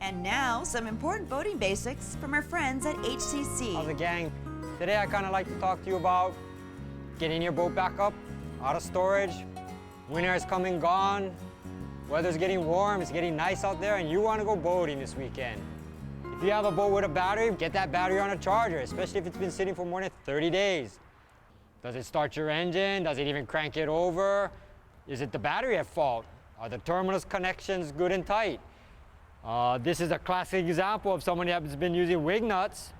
And now, some important boating basics from our friends at HCC. How's it, gang? Today I kind of like to talk to you about getting your boat back up, out of storage. Winter is coming, gone. Weather's getting warm, it's getting nice out there, and you want to go boating this weekend. If you have a boat with a battery, get that battery on a charger, especially if it's been sitting for more than 30 days. Does it start your engine? Does it even crank it over? Is it the battery at fault? Are the terminals connections good and tight? This is a classic example of someone that's been using wig nuts,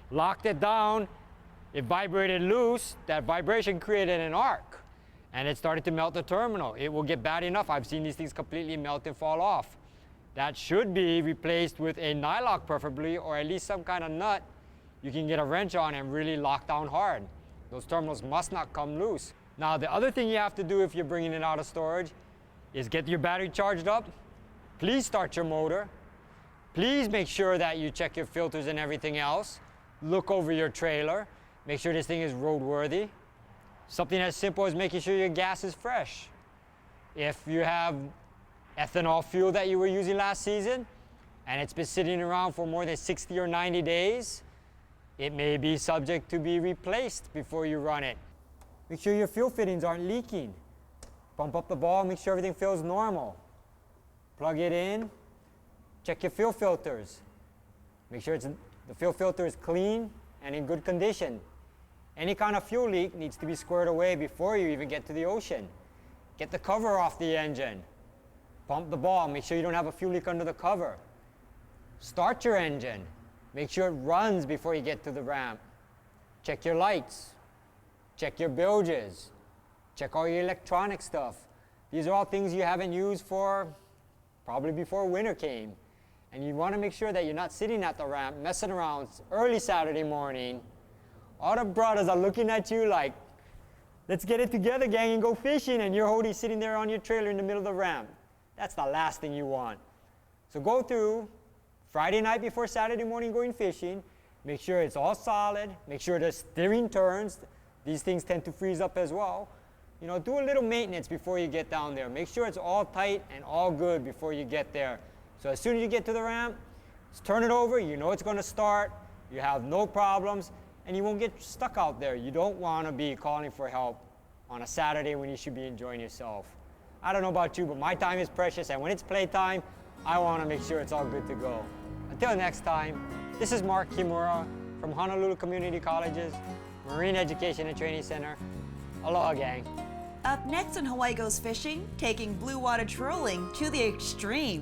locked it down, it vibrated loose, that vibration created an arc, and it started to melt the terminal. It will get bad enough. I've seen these things completely melt and fall off. That should be replaced with a nylock preferably, or at least some kind of nut you can get a wrench on and really lock down hard. Those terminals must not come loose. Now, the other thing you have to do if you're bringing it out of storage is get your battery charged up. Please start your motor. Please make sure that you check your filters and everything else. Look over your trailer. Make sure this thing is roadworthy. Something as simple as making sure your gas is fresh. If you have ethanol fuel that you were using last season and it's been sitting around for more than 60 or 90 days, it may be subject to be replaced before you run it. Make sure your fuel fittings aren't leaking. Pump up the ball, make sure everything feels normal. Plug it in, check your fuel filters. Make sure the fuel filter is clean and in good condition. Any kind of fuel leak needs to be squared away before you even get to the ocean. Get the cover off the engine. Pump the ball, make sure you don't have a fuel leak under the cover. Start your engine. Make sure it runs before you get to the ramp. Check your lights. Check your bilges. Check all your electronic stuff. These are all things you haven't used for probably before winter came. And you want to make sure that you're not sitting at the ramp messing around early Saturday morning. All the brothers are looking at you like, let's get it together, gang, and go fishing, and you're holding sitting there on your trailer in the middle of the ramp. That's the last thing you want. So go through Friday night before Saturday morning going fishing. Make sure it's all solid. Make sure the steering turns. These things tend to freeze up as well. You know, do a little maintenance before you get down there. Make sure it's all tight and all good before you get there. So as soon as you get to the ramp, just turn it over. You know it's going to start. You have no problems, and you won't get stuck out there. You don't want to be calling for help on a Saturday when you should be enjoying yourself. I don't know about you, but my time is precious, and when it's playtime, I want to make sure it's all good to go. Until next time, this is Mark Kimura from Honolulu Community College's Marine Education and Training Center. Aloha, gang. Up next on Hawaii Goes Fishing, taking blue water trolling to the extreme.